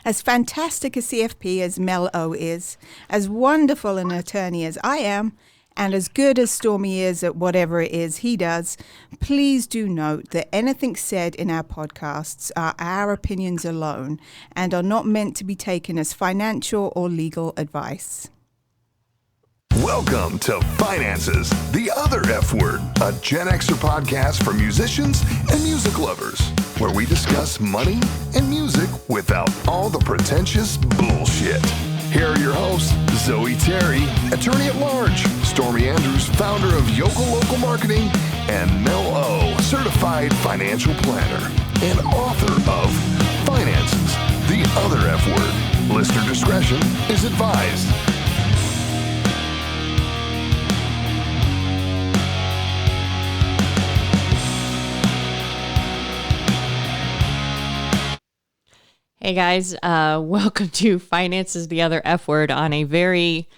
As fantastic a CFP as Mel O is, as wonderful an attorney as I am, and as good as Stormy is at whatever it is he does, please do note that anything said in our podcasts are our opinions alone and are not meant to be taken as financial or legal advice. Welcome to Finances, the Other F Word, a Gen Xer podcast for musicians and music lovers, where we discuss money and music without all the pretentious bullshit. Here are your hosts, Zoe Terry, attorney at large, Stormy Andrews, founder of Yokel Local Marketing, and Mel O, certified financial planner and author of Finances, the Other F Word. Listener discretion is advised. Hey guys, welcome to Finances, the Other F Word on a very,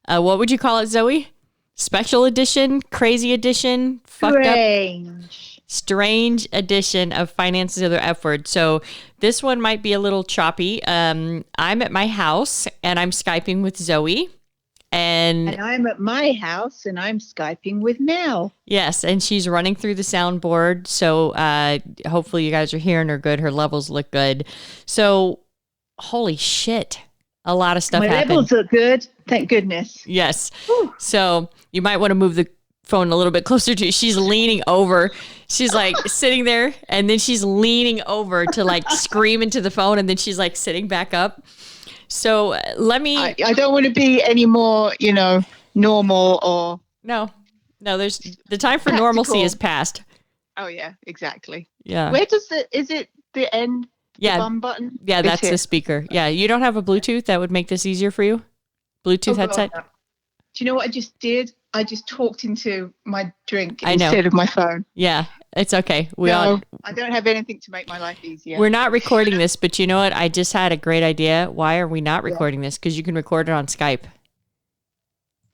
what would you call it, Zoe? Special edition, crazy edition, strange edition of Finances, the Other F Word. So this one might be a little choppy. I'm at my house and I'm Skyping with Zoe. And I'm at my house and I'm Skyping with Mel. Yes, and she's running through the soundboard. So hopefully you guys are hearing her good. Her levels look good. So, holy shit. A lot of stuff happened. My levels look good. Thank goodness. Yes. Whew. So you might want to move the phone a little bit closer to you. She's leaning over. She's like sitting there and then she's leaning over to like scream into the phone and then she's like sitting back up. So let me. I don't want to be any more, normal or. No. There's the time for normalcy is past. Oh yeah, exactly. Yeah. Where does is it the end? Yeah. The bum button. Yeah, that's the speaker. Yeah, you don't have a Bluetooth that would make this easier for you. Bluetooth headset. God. Do you know what I just did? I just talked into my drink instead of my phone. Yeah. It's okay. I don't have anything to make my life easier. We're not recording this, but you know what? I just had a great idea. Why are we not recording this? Because you can record it on Skype.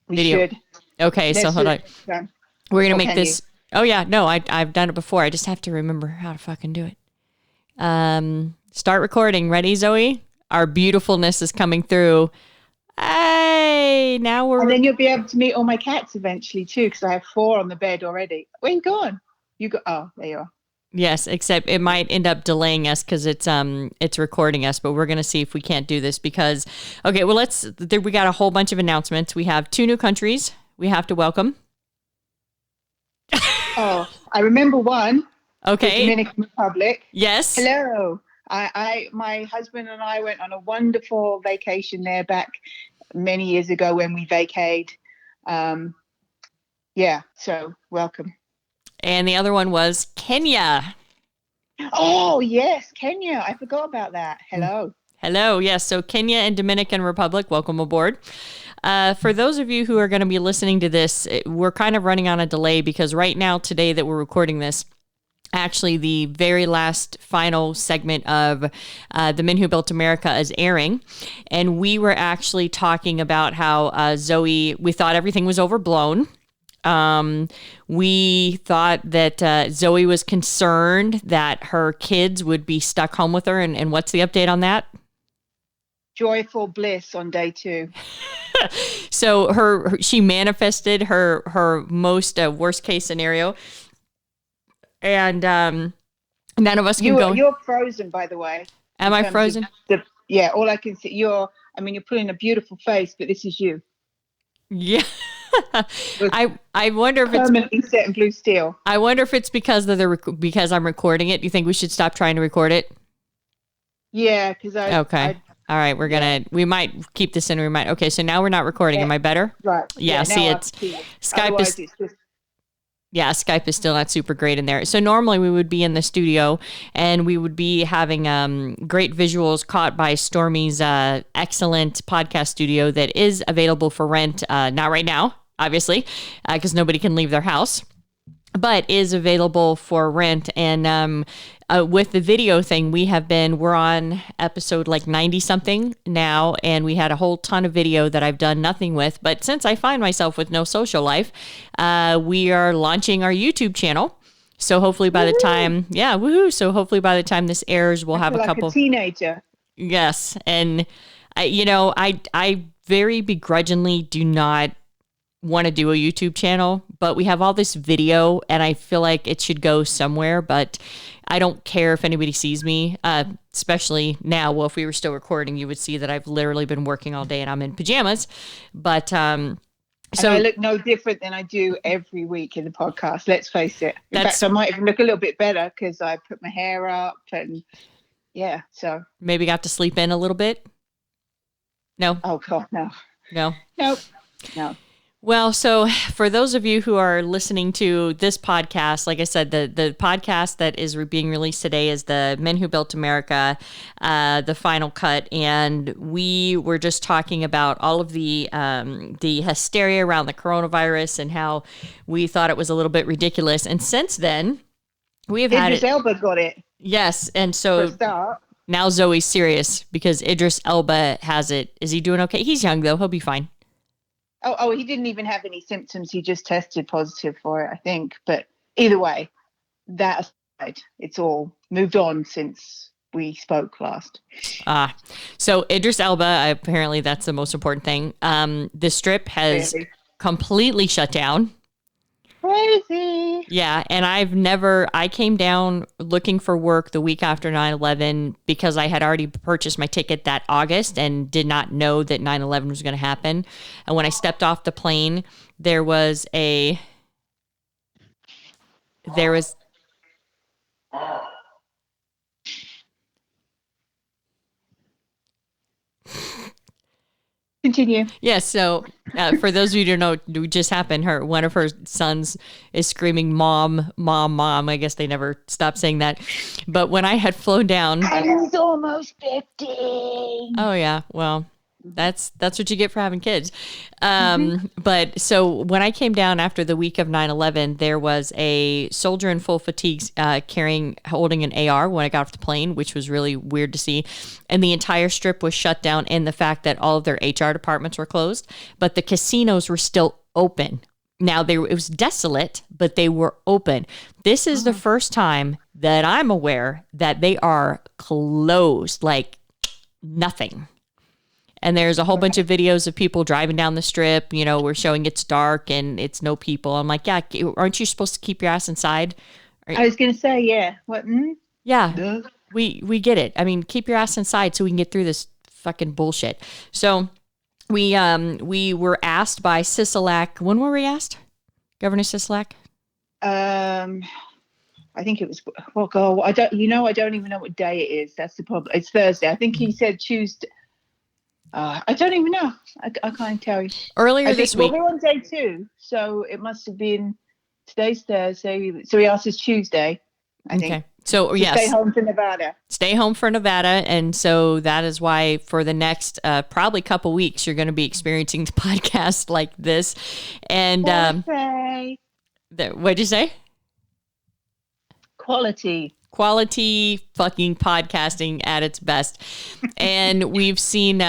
We should. Okay, so hold on. We're going to make this. Oh, yeah. No, I've done it before. I just have to remember how to fucking do it. Start recording. Ready, Zoe? Our beautifulness is coming through. Hey, now we're... And then you'll be able to meet all my cats eventually, too, because I have 4 on the bed already. Where you going? Oh, there you are. Yes, except it might end up delaying us because it's recording us, but we're going to see if we can't do this because, okay, well, we got a whole bunch of announcements. We have 2 new countries we have to welcome. Oh, I remember one. Okay. The Dominican Republic. Yes. Hello. My husband and I went on a wonderful vacation there back many years ago when we vacated. So welcome. And the other one was Kenya. Oh, yes, Kenya. I forgot about that. Hello. Hello. Yes. So Kenya and Dominican Republic, welcome aboard. For those of you who are going to be listening to this, we're kind of running on a delay because right now, today that we're recording this, actually the very last final segment of The Men Who Built America is airing. And we were actually talking about how Zoe, we thought everything was overblown. We thought that Zoe was concerned that her kids would be stuck home with her. And what's the update on that? Joyful bliss on day 2. So she manifested her most worst case scenario. And none of us can go. You're frozen, by the way. Am I frozen? All I can see, you're putting a beautiful face, but this is you. Yeah. I wonder if it's permanently set in blue steel. I wonder if it's because because I'm recording it. Do you think we should stop trying to record it? Yeah, because Okay. All right, we might keep this in. Okay, so now we're not recording. Am I better? Right. Yeah, see, Skype is... Yeah, Skype is still not super great in there. So normally we would be in the studio and we would be having great visuals caught by Stormy's excellent podcast studio that is available for rent. Not right now, obviously, because nobody can leave their house, but is available for rent. And with the video thing, we're on episode like 90 something now, and we had a whole ton of video that I've done nothing with. But since I find myself with no social life, we are launching our YouTube channel. So hopefully by the time, So hopefully by the time this airs, we'll have a couple. Like a teenager. Yes. And I very begrudgingly do not want to do a YouTube channel, but we have all this video and I feel like it should go somewhere, but I don't care if anybody sees me, especially now. Well, if we were still recording, you would see that I've literally been working all day and I'm in pajamas, but, so I look no different than I do every week in the podcast. Let's face it. In fact, I might even look a little bit better because I put my hair up and so maybe got to sleep in a little bit. No. Oh God, no. Nope. No. Well, so for those of you who are listening to this podcast, like I said, the podcast that is being released today is the Men Who Built America, the final cut, and we were just talking about all of the hysteria around the coronavirus and how we thought it was a little bit ridiculous. And since then, we have had it. Idris Elba got it. Yes, and so now Zoe's serious because Idris Elba has it. Is he doing okay? He's young though; he'll be fine. Oh, he didn't even have any symptoms. He just tested positive for it, I think. But either way, that aside, it's all moved on since we spoke last. So Idris Elba, apparently that's the most important thing. The Strip has completely shut down. Crazy. Yeah, and I came down looking for work the week after 9/11 because I had already purchased my ticket that August and did not know that 9/11 was going to happen. And when I stepped off the plane, there was Continue. Yeah, so for those of you who don't know, what just happened, one of her sons is screaming, "Mom, mom, mom." I guess they never stopped saying that. But when I had flown down... He's almost 50. Oh, yeah. Well, that's what you get for having kids. But so when I came down after the week of 9/11, there was a soldier in full fatigues holding an AR when I got off the plane, which was really weird to see. And the entire Strip was shut down in the fact that all of their HR departments were closed, but the casinos were still open. Now it was desolate, but they were open. This is the first time that I'm aware that they are closed, like nothing. And there's a whole bunch of videos of people driving down the Strip. We're showing it's dark and it's no people. I'm like, yeah, aren't you supposed to keep your ass inside? I was going to say, yeah. What? Yeah, Duh. we get it. I mean, keep your ass inside so we can get through this fucking bullshit. So we were asked by Sisolak. When were we asked? Governor Sisolak? I think it was. Well, God, I don't even know what day it is. That's the problem. It's Thursday. I think he said Tuesday. I don't even know. I can't tell you. Earlier this week. Well, we're on day 2, so it must have been today's Thursday. So he asked us Tuesday, I think. So, yes. Stay home for Nevada. Stay home for Nevada. And so that is why for the next probably couple weeks, you're going to be experiencing the podcast like this. And what'd you say? Quality fucking podcasting at its best. And we've seen the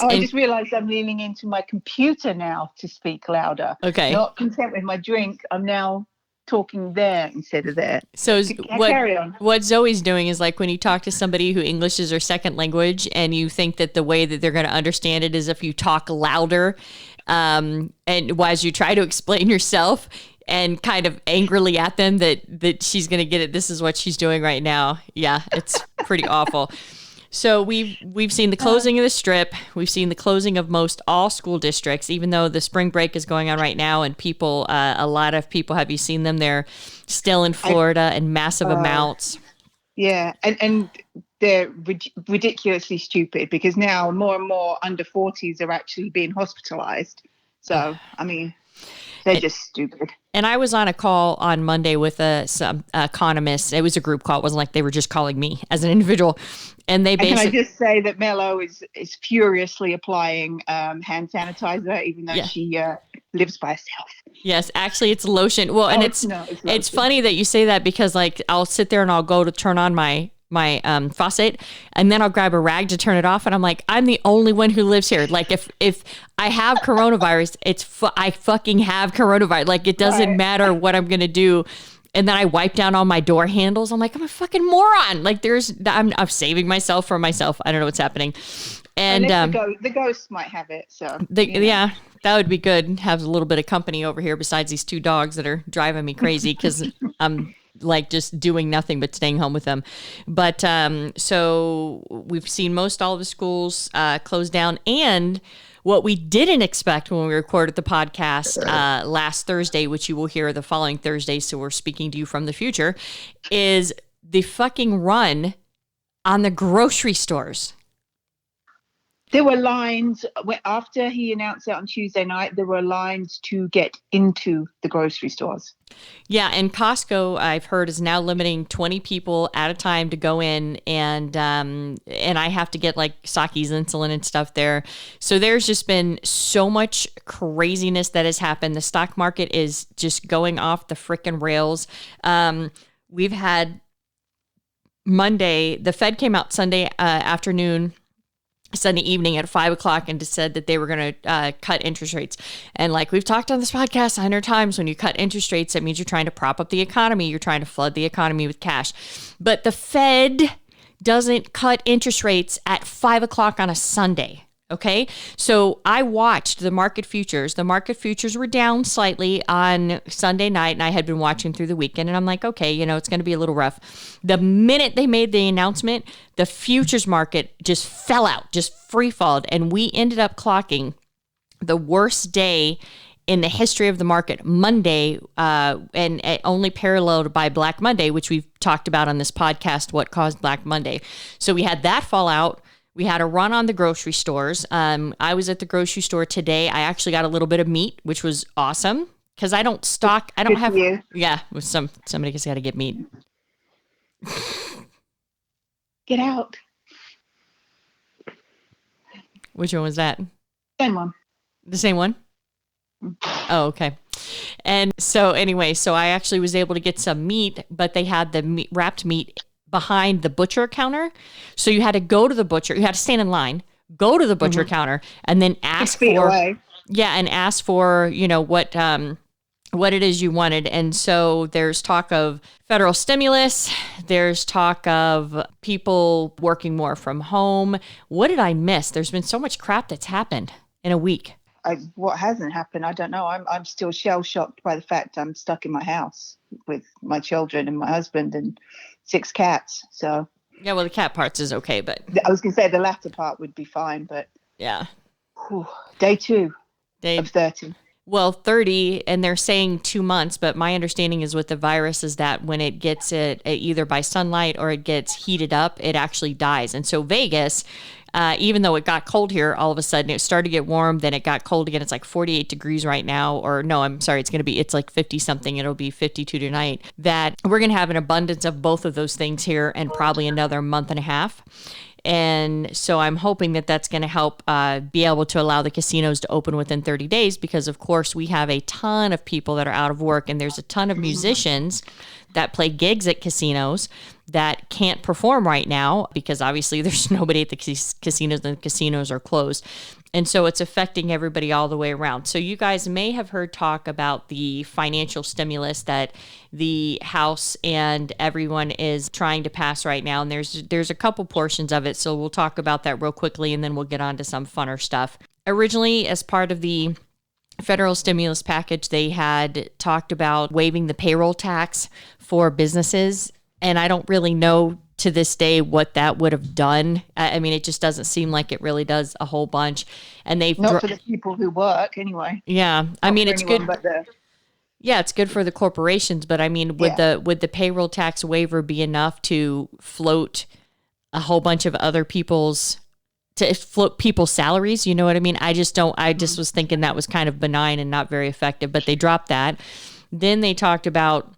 I just realized I'm leaning into my computer now to speak louder. Okay. Not content with my drink, I'm now talking there instead of there. So carry on. What Zoe's doing is like when you talk to somebody who English is their second language and you think that the way that they're going to understand it is if you talk louder, and as you try to explain yourself and kind of angrily at them that she's going to get it. This is what she's doing right now. Yeah, it's pretty awful. So we've seen the closing of the Strip. We've seen the closing of most all school districts, even though the spring break is going on right now and people, a lot of people, have you seen them? They're still in Florida in massive amounts. Yeah. And they're ridiculously stupid because now more and more under 40s are actually being hospitalized. So, I mean, they're just stupid. And I was on a call on Monday with some economists. It was a group call. It wasn't like they were just calling me as an individual. And they basically... And can I just say that Mel O is furiously applying hand sanitizer, even though she lives by herself. Yes, actually, it's lotion. Well, and it's funny that you say that because like I'll sit there and I'll go to turn on my faucet and then I'll grab a rag to turn it off and I'm like, I'm the only one who lives here. Like if I have coronavirus, I fucking have coronavirus. Like it doesn't matter what I'm going to do. And then I wipe down all my door handles. I'm like, I'm a fucking moron. Like I'm saving myself from myself. I don't know what's happening. And the ghosts might have it. So yeah, that would be good. Have a little bit of company over here besides these two dogs that are driving me crazy because I'm like just doing nothing but staying home with them. But so we've seen most all of the schools close down. And what we didn't expect when we recorded the podcast last Thursday, which you will hear the following Thursday, so we're speaking to you from the future, is the fucking run on the grocery stores. There were lines after he announced it on Tuesday night. There were lines to get into the grocery stores. Yeah, and Costco, I've heard, is now limiting 20 people at a time to go in, and I have to get like Saki's insulin and stuff there. So there's just been so much craziness that has happened. The stock market is just going off the frickin' rails. We've had Monday. The Fed came out Sunday Sunday evening at 5:00 and just said that they were going to cut interest rates. And like we've talked on this podcast 100 times, when you cut interest rates, that means you're trying to prop up the economy. You're trying to flood the economy with cash. But the Fed doesn't cut interest rates at 5:00 on a Sunday. Okay, so I watched the market futures. The market futures were down slightly on Sunday night, and I had been watching through the weekend, and I'm like, okay, it's going to be a little rough. The minute they made the announcement, the futures market just fell out, just free falled, and we ended up clocking the worst day in the history of the market, Monday, and only paralleled by Black Monday, which we've talked about on this podcast, what caused Black Monday. So we had that fall out. We had a run on the grocery stores. I was at the grocery store today. I actually got a little bit of meat, which was awesome because I don't have. Yeah, with somebody has got to get meat. Get out. Which one was that? Same one. The same one? Oh, okay. And so anyway, I actually was able to get some meat, but they had the wrapped meat behind the butcher counter. So you had to go to the butcher. You had to stand in line, go to the butcher counter, and then ask for what it is you wanted. And so there's talk of federal stimulus. There's talk of people working more from home. What did I miss? There's been so much crap that's happened in a week. What hasn't happened? I don't know. I'm still shell shocked by the fact I'm stuck in my house with my children and my husband and 6 cats. So yeah, well, the cat parts is okay, but I was gonna say the latter part would be fine, but yeah. Day 2 of 30. Well, 30, and they're saying 2 months, but my understanding is with the virus is that when it gets it either by sunlight or it gets heated up, it actually dies. And so Vegas, even though it got cold here, all of a sudden it started to get warm, then it got cold again. It's like 48 degrees right now, or no, I'm sorry, it's like 50 something. It'll be 52 tonight. That we're going to have an abundance of both of those things here and probably another month and a half. And so I'm hoping that that's going to help be able to allow the casinos to open within 30 days because, of course, we have a ton of people that are out of work, and there's a ton of musicians that play gigs at casinos that can't perform right now because obviously there's nobody at the casinos and the casinos are closed. And so it's affecting everybody all the way around. So you guys may have heard talk about the financial stimulus that the House and everyone is trying to pass right now. And there's a couple portions of it. So we'll talk about that real quickly and then we'll get on to some funner stuff. Originally, as part of the federal stimulus package, they had talked about waiving the payroll tax for businesses. And I don't really know to this day what that would have done. I mean, it just doesn't seem like it really does a whole bunch. And they've not for the people who work anyway. Yeah, not I mean, it's good. Yeah, it's good for the corporations, but I mean, would the payroll tax waiver be enough to float a whole bunch of other people's salaries? You know what I mean? I just was thinking that was kind of benign and not very effective, but they dropped that. Then they talked about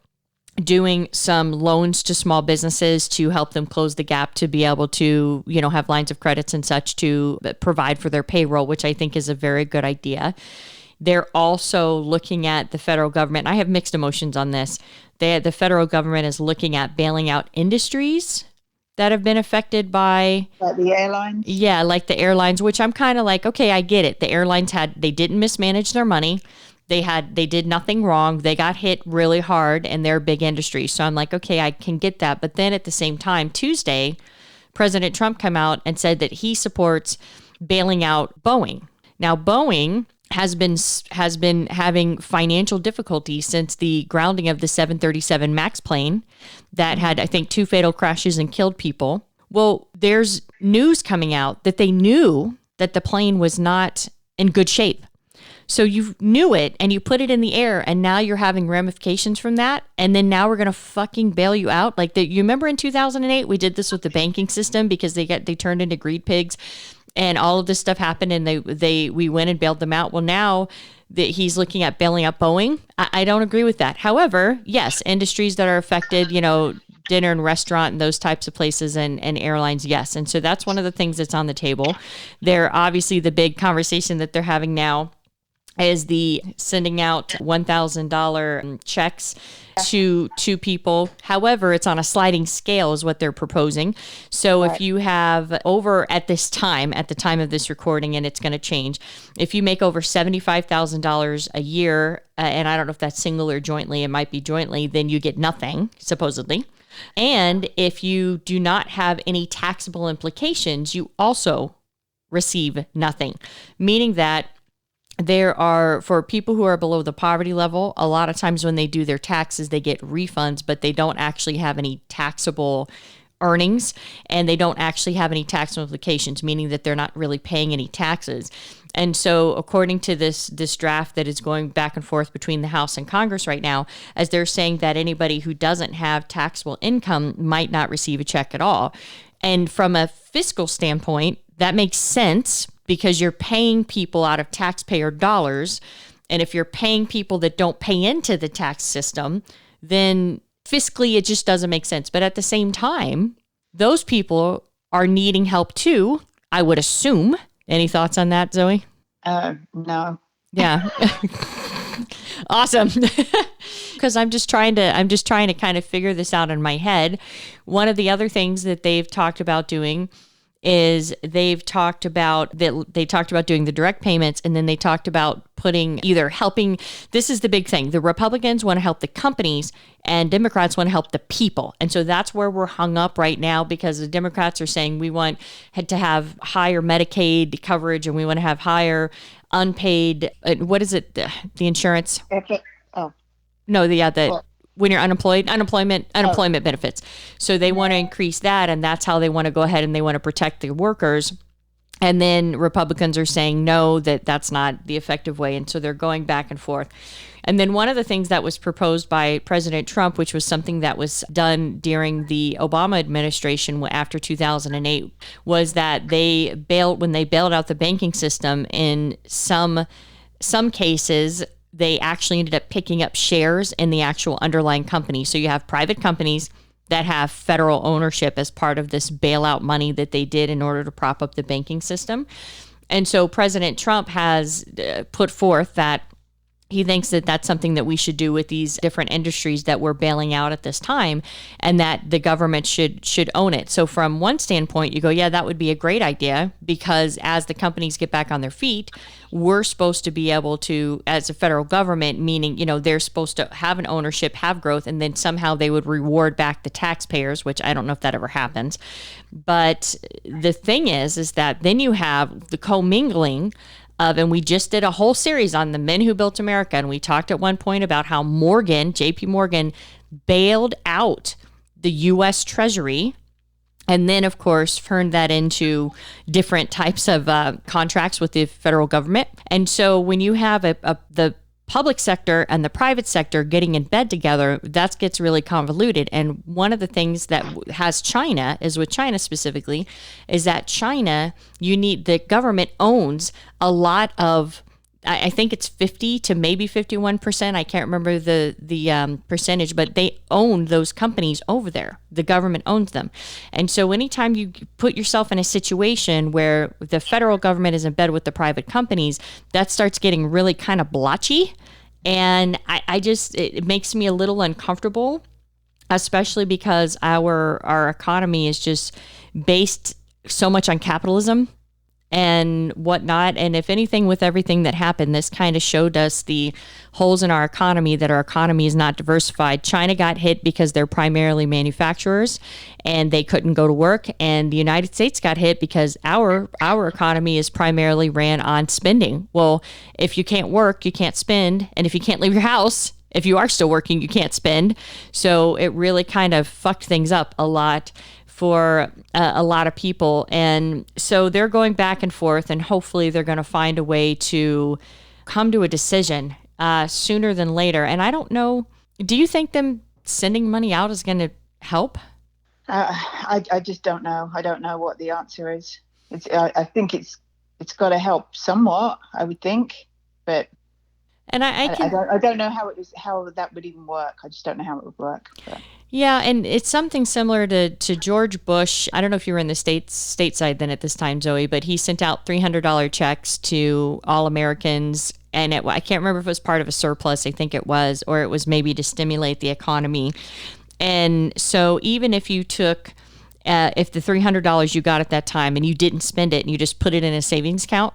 doing some loans to small businesses to help them close the gap to be able to, have lines of credits and such to provide for their payroll, which I think is a very good idea. They're also looking at the federal government. I have mixed emotions on this. The federal government is looking at bailing out industries that have been affected by like the airlines. Yeah, like the airlines, which I'm kind of like, okay, I get it. The airlines they didn't mismanage their money. They did nothing wrong. They got hit really hard in their big industry. So I'm like, okay, I can get that. But then at the same time, Tuesday, President Trump came out and said that he supports bailing out Boeing. Now, Boeing has been having financial difficulties since the grounding of the 737 MAX plane that had, I think, 2 fatal crashes and killed people. Well, there's news coming out that they knew that the plane was not in good shape. So you knew it and you put it in the air, and now you're having ramifications from that. And then now we're going to fucking bail you out. Like you remember in 2008, we did this with the banking system because they turned into greed pigs and all of this stuff happened and we went and bailed them out. Well, now that he's looking at bailing out Boeing, I don't agree with that. However, yes, industries that are affected, dinner and restaurant and those types of places and airlines, yes. And so that's one of the things that's on the table. They're obviously the big conversation that they're having now is the sending out $1,000 checks to people. However, it's on a sliding scale is what they're proposing. So if you have over at the time of this recording, and it's going to change, if you make over $75,000 a year, and I don't know if that's single or jointly, it might be jointly, then you get nothing, supposedly. And if you do not have any taxable implications, you also receive nothing, meaning that for people who are below the poverty level, a lot of times when they do their taxes, they get refunds, but they don't actually have any taxable earnings and they don't actually have any taxable implications, meaning that they're not really paying any taxes. And so according to this draft that is going back and forth between the House and Congress right now, as they're saying that anybody who doesn't have taxable income might not receive a check at all. And from a fiscal standpoint, that makes sense because you're paying people out of taxpayer dollars. And if you're paying people that don't pay into the tax system, then fiscally it just doesn't make sense. But at the same time, those people are needing help too, I would assume. Any thoughts on that, Zoe? No. Yeah. Awesome. Because I'm just trying to kind of figure this out in my head. One of the other things that they've talked about doing is they talked about doing the direct payments, and then they talked about putting either helping. This is the big thing. The Republicans want to help the companies and Democrats want to help the people. And so that's where we're hung up right now, because the Democrats are saying we want to have higher Medicaid coverage and we want to have higher unpaid, what is it? The insurance? When you're unemployment benefits. So they want to increase that, and that's how they want to go ahead and they want to protect the workers. And then Republicans are saying, no, that's not the effective way. And so they're going back and forth. And then one of the things that was proposed by President Trump, which was something that was done during the Obama administration after 2008, was that when they bailed out the banking system, in some cases, they actually ended up picking up shares in the actual underlying company. So you have private companies that have federal ownership as part of this bailout money that they did in order to prop up the banking system. And so President Trump has put forth that he thinks that that's something that we should do with these different industries that we're bailing out at this time, and that the government should own it. So from one standpoint, you go, yeah, that would be a great idea, because as the companies get back on their feet, we're supposed to be able to, as a federal government, meaning, they're supposed to have an ownership, have growth, and then somehow they would reward back the taxpayers, which I don't know if that ever happens. But the thing is that then you have the commingling and we just did a whole series on the men who built America. And we talked at one point about how JP Morgan bailed out the U.S. Treasury, and then, of course, turned that into different types of contracts with the federal government. And so when you have the public sector and the private sector getting in bed together, that gets really convoluted. And one of the things that has China, is with China specifically, is that China, the government owns a lot of, I think it's 50 to maybe 51%. I can't remember the percentage, but they own those companies over there. The government owns them. And so anytime you put yourself in a situation where the federal government is in bed with the private companies, that starts getting really kind of blotchy. And it makes me a little uncomfortable, especially because our economy is just based so much on capitalism. and whatnot. And if anything, with everything that happened, this kind of showed us the holes in our economy, that our economy is not diversified. China got hit because they're primarily manufacturers and they couldn't go to work. And the United States got hit because our economy is primarily ran on spending. Well, if you can't work, you can't spend. And if you can't leave your house, if you are still working, you can't spend. So it really kind of fucked things up a lot for a lot of people. And so they're going back and forth, and hopefully they're going to find a way to come to a decision sooner than later. And I don't know, do you think them sending money out is going to help? I just don't know. I don't know what the answer is. I think it's got to help somewhat, I would think, but and I don't know how that would even work. I just don't know how it would work. But. Yeah, and it's something similar to George Bush. I don't know if you were in the stateside then at this time, Zoe, but he sent out $300 checks to all Americans, and I can't remember if it was part of a surplus. I think it was, or it was maybe to stimulate the economy. And so even if you took, if the $300 you got at that time and you didn't spend it and you just put it in a savings account,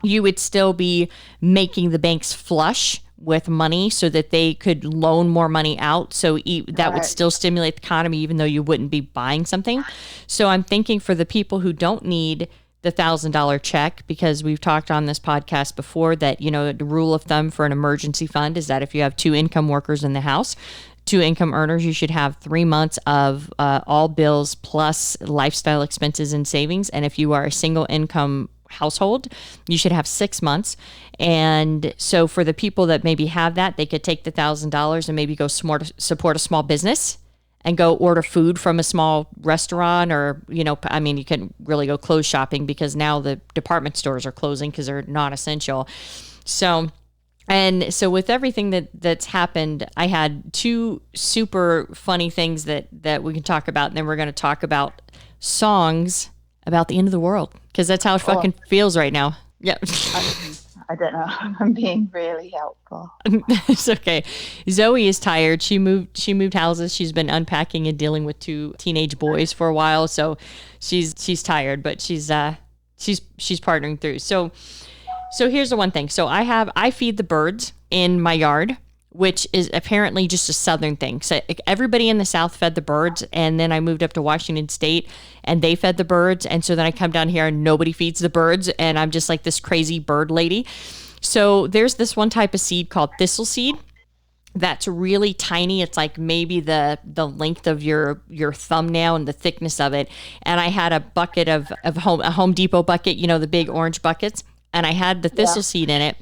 you would still be making the banks flush with money so that they could loan more money out. So that would still stimulate the economy, even though you wouldn't be buying something. So I'm thinking for the people who don't need the $1,000 check, because we've talked on this podcast before that, the rule of thumb for an emergency fund is that if you have 2 income workers in the house, 2 income earners, you should have 3 months of all bills plus lifestyle expenses and savings. And if you are a single income household, you should have 6 months. And so for the people that maybe have that, they could take the $1,000 and maybe go support a small business and go order food from a small restaurant, or, you can really go clothes shopping because now the department stores are closing because they're not essential. So with everything that's happened, I had 2 super funny things that we can talk about. And then we're going to talk about songs about the end of the world, because that's how it fucking feels right now. Yeah. I don't know. I'm being really helpful. It's okay. Zoe is tired. She moved houses. She's been unpacking and dealing with 2 teenage boys for a while, so she's tired, but she's partnering through. So here's the one thing. So I feed the birds in my yard, which is apparently just a Southern thing. So everybody in the South fed the birds, and then I moved up to Washington State, and they fed the birds, and so then I come down here and nobody feeds the birds, and I'm just like this crazy bird lady. So there's this one type of seed called thistle seed that's really tiny. It's like maybe the length of your thumbnail and the thickness of it. And I had a bucket of a Home Depot bucket, the big orange buckets, and I had the thistle seed in it.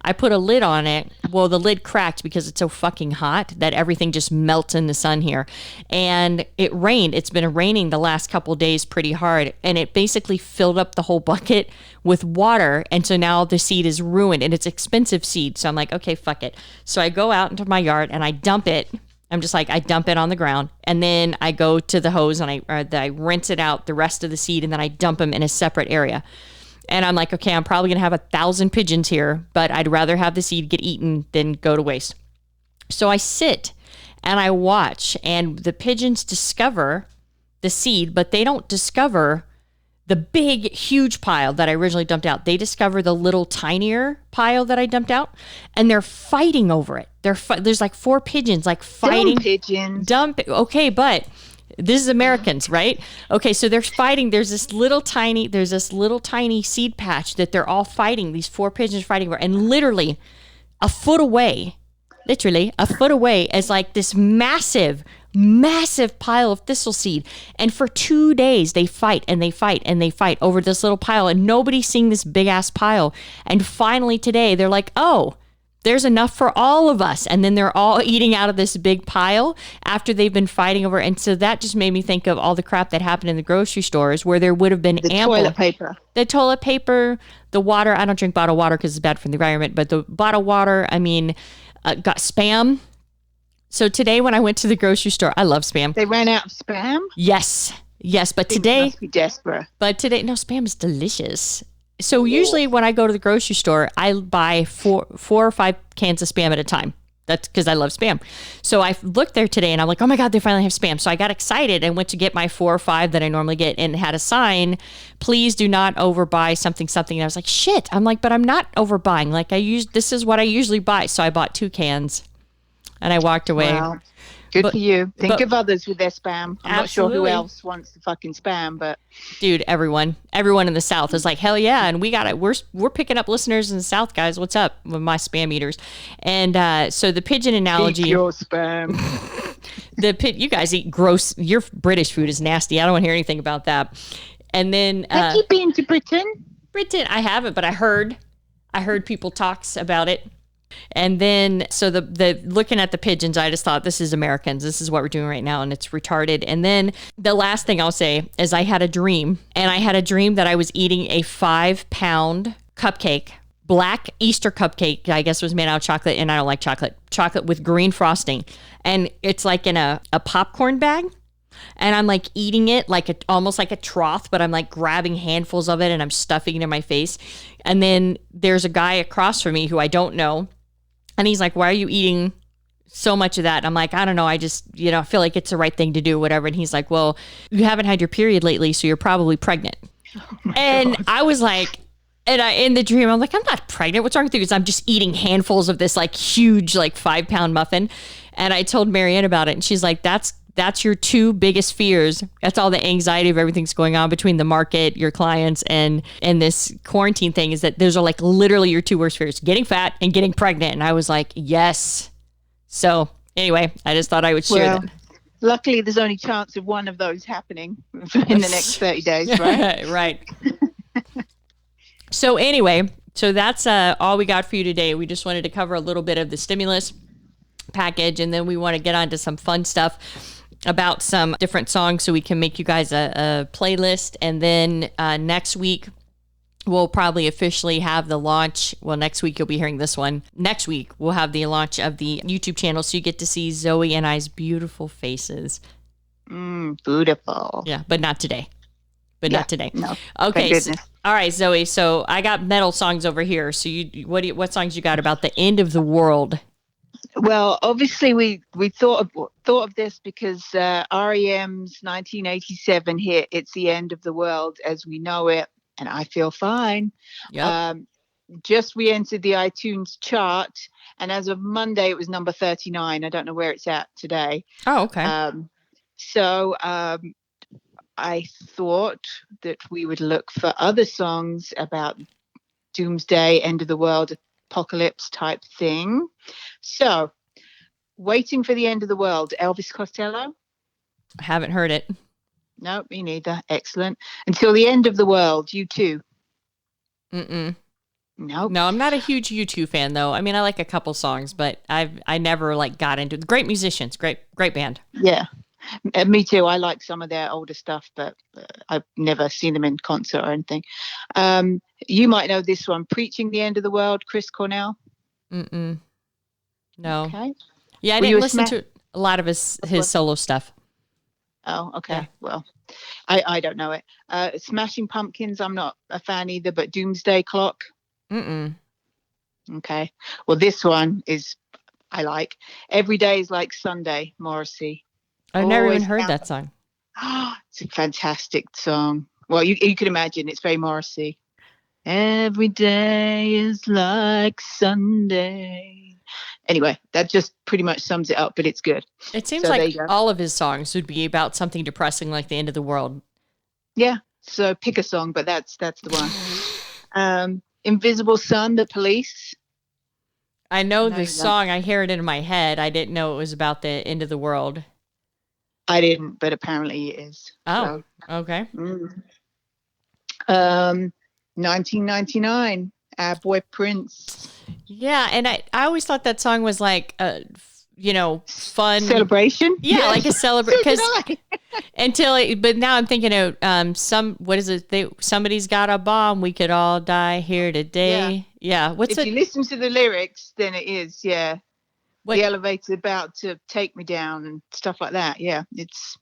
I put a lid on it. Well, the lid cracked because it's so fucking hot that everything just melts in the sun here. And it rained. It's been raining the last couple of days pretty hard. And it basically filled up the whole bucket with water. And so now the seed is ruined, and it's expensive seed. So I'm like, okay, fuck it. So I go out into my yard and I dump it. I'm just like, I dump it on the ground. And then I go to the hose and I rinse it out, the rest of the seed, and then I dump them in a separate area. And I'm like, okay, I'm probably going to have 1,000 pigeons here, but I'd rather have the seed get eaten than go to waste. So I sit and I watch, and the pigeons discover the seed, but they don't discover the big, huge pile that I originally dumped out. They discover the little tinier pile that I dumped out, and they're fighting over it. There's like 4 pigeons like fighting. Dumb pigeons. Okay, but this is Americans, right? Okay, so they're fighting. There's this little tiny seed patch that they're all fighting. These 4 pigeons fighting over, and literally a foot away is like this massive pile of thistle seed. And for 2 days, they fight and they fight and they fight over this little pile, and nobody's seeing this big ass pile. And finally today, they're like, oh, there's enough for all of us. And then they're all eating out of this big pile after they've been fighting over. And so that just made me think of all the crap that happened in the grocery stores where there would have been ample. The toilet paper, the water. I don't drink bottled water because it's bad for the environment, but the bottled water, got Spam. So today when I went to the grocery store, I love Spam. They ran out of Spam? Yes, but today. Must be desperate. But today, no, Spam is delicious. So usually when I go to the grocery store, I buy four or five cans of Spam at a time. That's because I love Spam. So I looked there today and I'm like, oh my God, they finally have Spam. So I got excited and went to get my 4 or 5 that I normally get and had a sign, please do not overbuy something. And I was like, shit. I'm like, but I'm not overbuying. Like this is what I usually buy. So I bought 2 cans and I walked away. Wow. Good for you. Think of others with their Spam. I'm not sure who else wants the fucking Spam, but dude, everyone in the South is like, hell yeah, and we got it. We're picking up listeners in the South, guys. What's up with my Spam eaters? And so the pigeon analogy. Eat your Spam. You guys eat gross. Your British food is nasty. I don't want to hear anything about that. And then have you been to Britain? Britain, I haven't, but I heard people talks about it. And then, so the looking at the pigeons, I just thought, this is Americans. This is what we're doing right now, and it's retarded. And then the last thing I'll say is I had a dream, and I had a dream that I was eating a 5-pound cupcake, black Easter cupcake, I guess was made out of chocolate, and I don't like chocolate with green frosting. And it's like in a popcorn bag. And I'm like eating it like almost like a trough, but I'm like grabbing handfuls of it and I'm stuffing it in my face. And then there's a guy across from me who I don't know. And he's like, why are you eating so much of that? And I'm like, I don't know. I just, feel like it's the right thing to do, whatever. And he's like, well, you haven't had your period lately, so you're probably pregnant. And God. I was like, in the dream, I'm like, I'm not pregnant. What's wrong with you? Because I'm just eating handfuls of this like huge, like 5-pound muffin. And I told Marianne about it. And she's like, that's your 2 biggest fears. That's all the anxiety of everything's going on between the market, your clients, and this quarantine thing, is that those are like literally your 2 worst fears, getting fat and getting pregnant. And I was like, yes. So anyway, I just thought I would share that. Luckily, there's only chance of one of those happening in the next 30 days, right? Right. So anyway, that's all we got for you today. We just wanted to cover a little bit of the stimulus package, and then we want to get on to some fun stuff about some different songs so we can make you guys a playlist. And then next week we'll probably officially have the launch. Well, next week you'll be hearing this one. Next week we'll have the launch of the YouTube channel, so you get to see Zoe and I's beautiful faces. Beautiful. Yeah, but not today. Not today. No. Okay. So, all right, Zoe. So I got metal songs over here. So what songs you got about the end of the world? Well, obviously we thought of this because REM's 1987 hit "It's the End of the World as We Know It," and I Feel Fine. Yep. Just re-entered the iTunes chart, and as of Monday, it was number 39. I don't know where it's at today. Oh, okay. So I thought that we would look for other songs about doomsday, end of the world, apocalypse type thing. So, Waiting for the End of the World, Elvis Costello. I haven't heard it. No, me neither. Excellent. Until the End of the World, U2. Nope. No, I'm not a huge U2 fan though. I mean, I like a couple songs, but I never like got into it. Great musicians, great band. Yeah. Me too. I like some of their older stuff, but I've never seen them in concert or anything. You might know this one, Preaching the End of the World, Chris Cornell. No. Okay. Yeah, I didn't listen to a lot of his solo stuff. Oh, okay. Yeah. Well, I don't know it. Smashing Pumpkins, I'm not a fan either, but Doomsday Clock. Okay. Well, this one I like. Every Day is Like Sunday, Morrissey. I've never even heard that song. It's a fantastic song. Well, you can imagine it's very Morrissey. Every day is like Sunday. Anyway, that just pretty much sums it up, but it's good. It seems like all of his songs would be about something depressing, like the end of the world. Yeah. So pick a song, but that's the one. Invisible Sun, The Police. I know the song. I hear it in my head. I didn't know it was about the end of the world. I didn't, but apparently it is. Oh, so. Okay. 1999, our boy Prince. Yeah, and I always thought that song was like fun celebration. Yeah, like a celebration. But now I'm thinking of somebody's got a bomb. We could all die here today. Yeah. If you listen to the lyrics, then it is. Yeah. The elevator's about to take me down and stuff like that. Yeah, it's.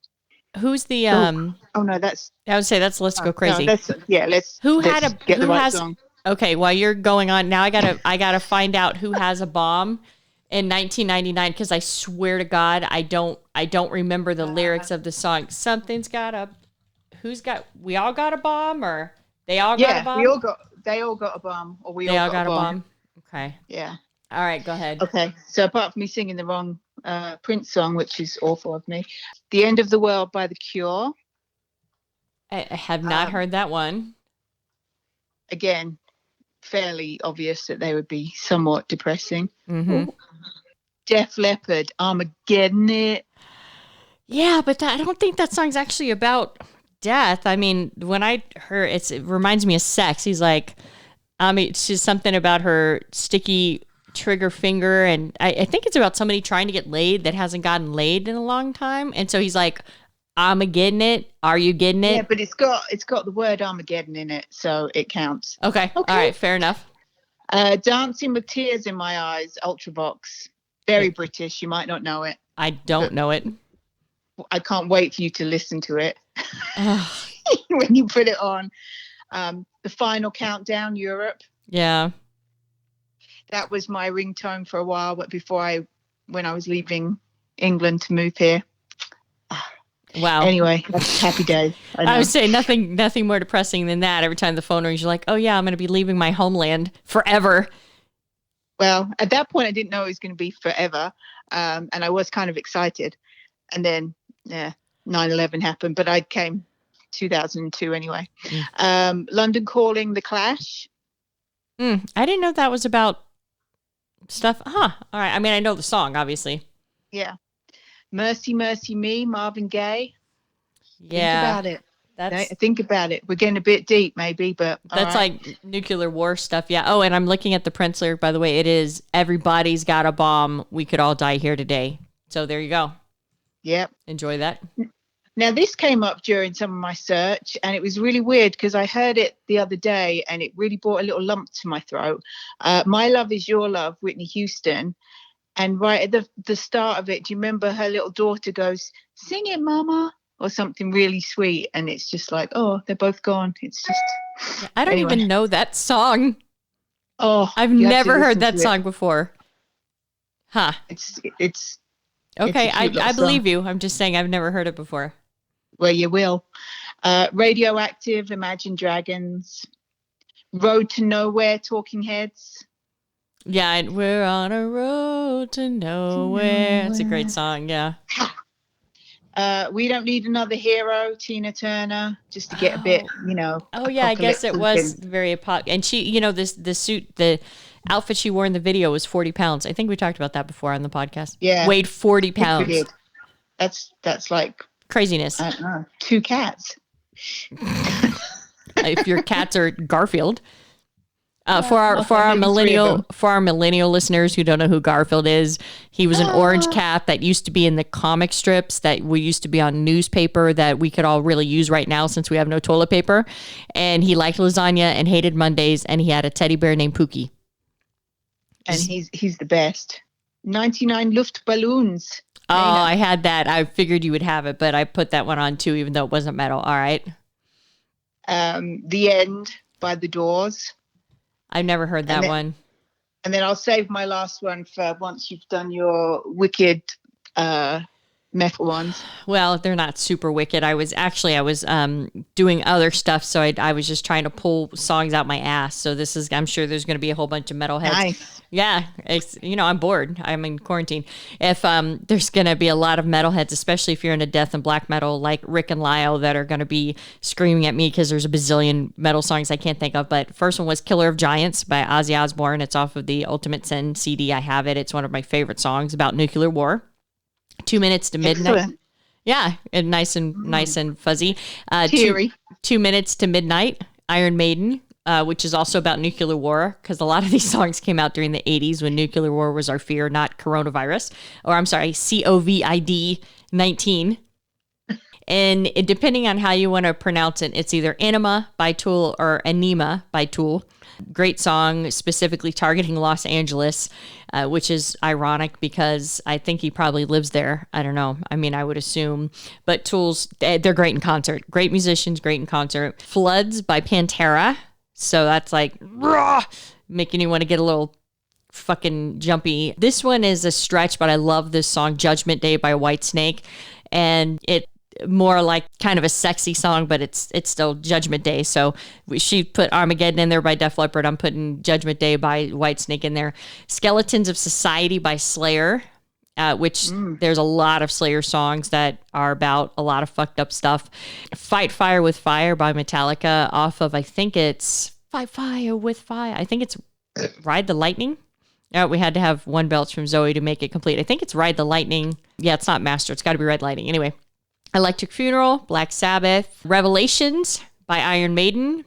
Who's the Oh no, that's. I would say that's Let's Go Crazy. No, let's. Who has? Song. Okay, while you're going on now, I gotta find out who has a bomb, in 1999, because I swear to God, I don't remember the lyrics of the song. We all got a bomb, or they all got a bomb? They all got a bomb, or They all got a bomb. Okay. Yeah. All right, go ahead. Okay. So apart from me singing the wrong Prince song, which is awful of me, The End of the World by The Cure. I have not heard that one. Again, fairly obvious that they would be somewhat depressing. Mm-hmm. Def Leppard, Armageddon It. Yeah, but I don't think that song's actually about death. I mean, when I heard it reminds me of sex. He's like, it's just something about her sticky trigger finger, and I think it's about somebody trying to get laid that hasn't gotten laid in a long time, and so he's like, "I'm getting it. Are you getting it?" Yeah, but it's got the word Armageddon in it, so it counts. Okay. All right, fair enough. Dancing with Tears in My Eyes, Ultravox. Very British. You might not know it. I don't know it. I can't wait for you to listen to it when you put it on. The Final Countdown, Europe. Yeah. That was my ringtone for a while, but when I was leaving England to move here. Wow. Anyway, that's happy day. I would say nothing more depressing than that. Every time the phone rings, you're like, oh yeah, I'm going to be leaving my homeland forever. Well, at that point, I didn't know it was going to be forever. And I was kind of excited. And then, 9/11 happened, but I came 2002 anyway. London Calling, The Clash. I didn't know that was about stuff. All right. I mean, I know the song, obviously. Yeah. Mercy, Mercy Me, Marvin Gaye. Yeah. Think about it. Think about it. We're getting a bit deep, maybe, but that's right. Like nuclear war stuff. Yeah. Oh, and I'm looking at the Prince lyric, by the way. It is, everybody's got a bomb. We could all die here today. So there you go. Yep. Enjoy that. Now, this came up during some of my search, and it was really weird because I heard it the other day, and it really brought a little lump to my throat. My Love Is Your Love, Whitney Houston. And right at the start of it, do you remember her little daughter goes, "Sing it, Mama," or something really sweet? And it's just like, oh, they're both gone. It's just... I don't even know that song. Oh, I've never heard that song before. Huh. It's okay. It's I believe you. I'm just saying I've never heard it before. Well, you will. Radioactive, Imagine Dragons. Road to Nowhere, Talking Heads. Yeah, and we're on a road to nowhere. It's a great song, yeah. We Don't Need Another Hero, Tina Turner, just to get a bit, Oh yeah, I guess it was very and she, the suit, the outfit she wore in the video was 40 pounds. I think we talked about that before on the podcast. Yeah. Weighed 40 pounds. That's like craziness. I don't know, 2 cats. If your cats are Garfield. For our millennial listeners who don't know who Garfield is, he was an orange cat that used to be in the comic strips that we used to be on newspaper that we could all really use right now since we have no toilet paper. And he liked lasagna and hated Mondays, and he had a teddy bear named Pookie. And he's the best. 99 Luftballons. Oh, I had that. I figured you would have it, but I put that one on too, even though it wasn't metal. All right. The End by The Doors. I've never heard that one. And then I'll save my last one for once you've done your wicked metal ones. Well, they're not super wicked. I was doing other stuff, so I was just trying to pull songs out my ass. So I'm sure there's going to be a whole bunch of metalheads. Nice. Yeah, I'm bored. I'm in quarantine. If there's going to be a lot of metalheads, especially if you're into death and black metal, like Rick and Lyle, that are going to be screaming at me because there's a bazillion metal songs I can't think of. But first one was "Killer of Giants" by Ozzy Osbourne. It's off of the Ultimate Sin CD. I have it. It's one of my favorite songs about nuclear war. 2 minutes to midnight. Excellent. Yeah, and nice and fuzzy. Teary. 2 minutes to midnight. Iron Maiden, which is also about nuclear war, because a lot of these songs came out during the 80s when nuclear war was our fear, not coronavirus. Or I'm sorry, COVID-19. And depending on how you want to pronounce it, it's either Enema by Tool or Enema by Tool. Great song, specifically targeting Los Angeles, which is ironic because I think he probably lives there. I don't know. I mean, I would assume. But Tool's, they're great in concert. Great musicians, great in concert. Floods by Pantera. So that's like, raw, making you want to get a little fucking jumpy. This one is a stretch, but I love this song, Judgment Day by Whitesnake. And it more like kind of a sexy song, but it's still Judgment Day. So she put Armageddon in there by Def Leppard. I'm putting Judgment Day by Whitesnake in there. Skeletons of Society by Slayer, which there's a lot of Slayer songs that are about a lot of fucked up stuff. Fight Fire with Fire by Metallica off of, I think it's Fight Fire with Fire. I think it's Ride the Lightning. We had to have one belch from Zoe to make it complete. I think it's Ride the Lightning. Yeah, it's not Master. It's got to be Ride the Lightning. Anyway, Electric Funeral, Black Sabbath, Revelations by Iron Maiden.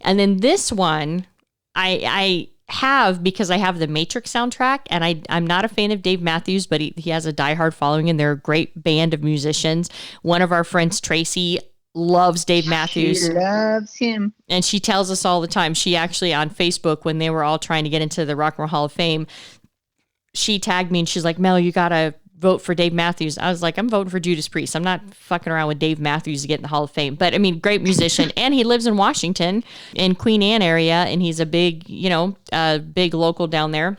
And then this one, I have because I have the Matrix soundtrack, and I'm not a fan of Dave Matthews, but he has a diehard following, and they're a great band of musicians. One of our friends, Tracy, loves Dave Matthews. She loves him. And she tells us all the time. She actually, on Facebook, when they were all trying to get into the Rock and Roll Hall of Fame, she tagged me and she's like, Mel, you got to vote for Dave Matthews. I was like, I'm voting for Judas Priest. I'm not fucking around with Dave Matthews to get in the Hall of Fame. But I mean, great musician. And he lives in Washington, in Queen Anne area. And he's a big, big local down there.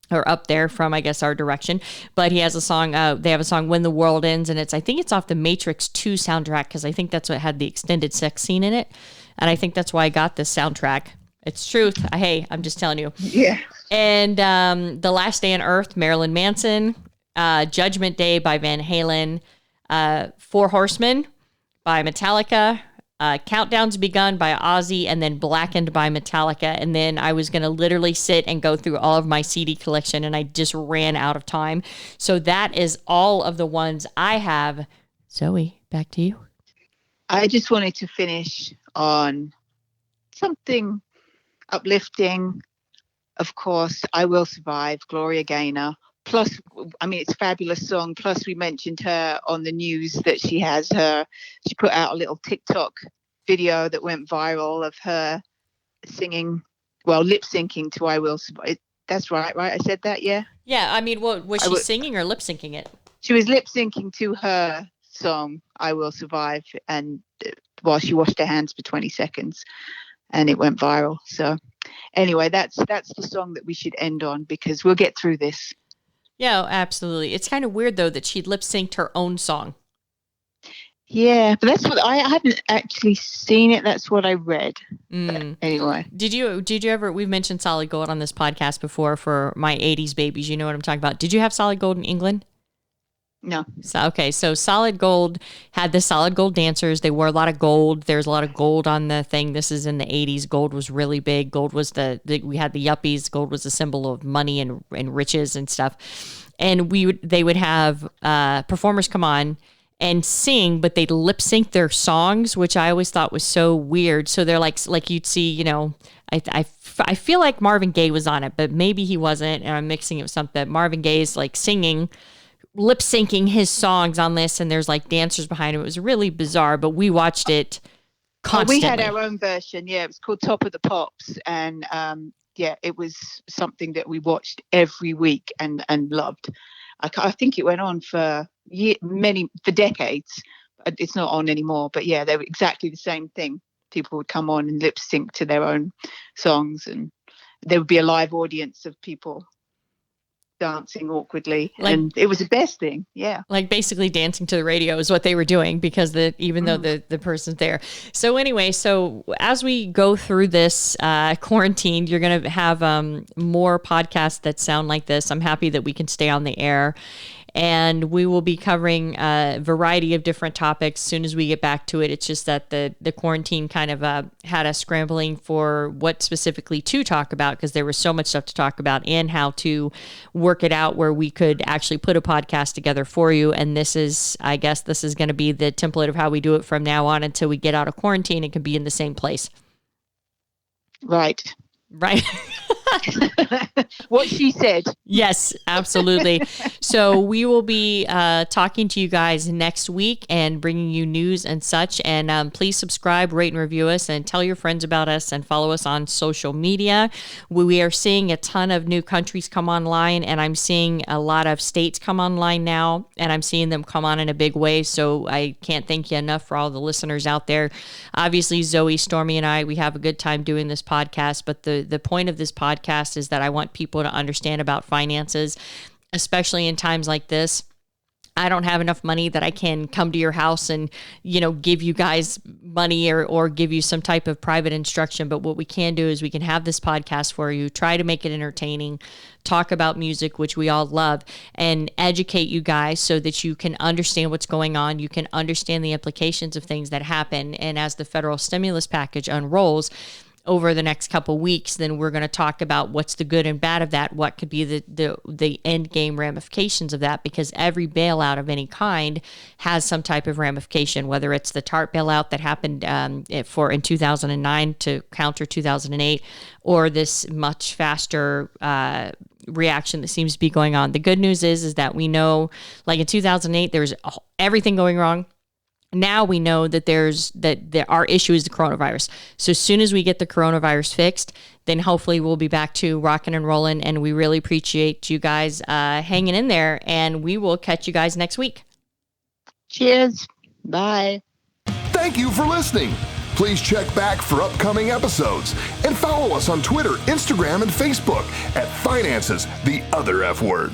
Or up there from, I guess, our direction. But he has a song, they have a song, When the World Ends, and I think it's off the Matrix 2 soundtrack, because I think that's what had the extended sex scene in it. And I think that's why I got this soundtrack. It's truth. Hey, I'm just telling you. Yeah. And The Last Day on Earth, Marilyn Manson. Judgment Day by Van Halen. Four Horsemen by Metallica. Countdown's Begun by Ozzy, and then Blackened by Metallica. And then I was going to literally sit and go through all of my CD collection, and I just ran out of time. So that is all of the ones I have. Zoe, back to you. I just wanted to finish on something uplifting. Of course, I Will Survive, Gloria Gaynor. Plus, I mean, it's a fabulous song. Plus, we mentioned her on the news that she put out a little TikTok video that went viral of her singing, lip syncing to I Will Survive. That's right? I said that, yeah? Yeah, I mean, was she singing or lip syncing it? She was lip syncing to her song, I Will Survive, and while she washed her hands for 20 seconds, and it went viral. So anyway, that's the song that we should end on, because we'll get through this. Yeah, absolutely. It's kind of weird, though, that she lip synced her own song. Yeah, but that's what I haven't actually seen it. That's what I read. Anyway. Did you ever, we've mentioned Solid Gold on this podcast before for my 80s babies. You know what I'm talking about. Did you have Solid Gold in England? No. So Solid Gold had the Solid Gold dancers. They wore a lot of gold. There's a lot of gold on the thing. This is in the 80s. Gold was really big. Gold was we had the yuppies. Gold was a symbol of money and riches and stuff. And they would have performers come on and sing, but they'd lip sync their songs, which I always thought was so weird. So they're like you'd see, I feel like Marvin Gaye was on it, but maybe he wasn't. And I'm mixing it with something. Marvin Gaye's like singing, lip syncing his songs on this, and there's like dancers behind him. It was really bizarre, but we watched it constantly. We had our own version. Yeah, it was called Top of the Pops, and it was something that we watched every week and loved. I think it went on for decades. It's not on anymore, but yeah, they were exactly the same thing. People would come on and lip sync to their own songs, and there would be a live audience of people dancing awkwardly, and it was the best thing. Yeah, like basically dancing to the radio is what they were doing, because even though the person's there. So anyway, as we go through this quarantine, you're gonna have more podcasts that sound like this. I'm happy that we can stay on the air, and we will be covering a variety of different topics as soon as we get back to it. It's just that the quarantine kind of had us scrambling for what specifically to talk about, because there was so much stuff to talk about, and how to work it out where we could actually put a podcast together for you. And I guess this is going to be the template of how we do it from now on until we get out of quarantine. It can be in the same place. Right. What she said. Yes, absolutely. So we will be talking to you guys next week and bringing you news and such. And please subscribe, rate, and review us, and tell your friends about us, and follow us on social media. We are seeing a ton of new countries come online, and I'm seeing a lot of states come online now, and I'm seeing them come on in a big way. So I can't thank you enough for all the listeners out there. Obviously, Zoe, Stormy, and I, we have a good time doing this podcast, but the point of this podcast podcast is that I want people to understand about finances, especially in times like this. I don't have enough money that I can come to your house and, give you guys money or give you some type of private instruction. But what we can do is we can have this podcast for you, try to make it entertaining, talk about music, which we all love, and educate you guys so that you can understand what's going on. You can understand the implications of things that happen. And as the federal stimulus package unrolls over the next couple weeks, then we're going to talk about what's the good and bad of that, what could be the end game ramifications of that, because every bailout of any kind has some type of ramification, whether it's the TARP bailout that happened in 2009 to counter 2008, or this much faster reaction that seems to be going on. The good news is that we know, like in 2008, there was everything going wrong. Now we know that our issue is the coronavirus. So as soon as we get the coronavirus fixed, then hopefully we'll be back to rocking and rolling. And we really appreciate you guys hanging in there. And we will catch you guys next week. Cheers. Bye. Thank you for listening. Please check back for upcoming episodes and follow us on Twitter, Instagram, and Facebook at Finances, the Other F Word.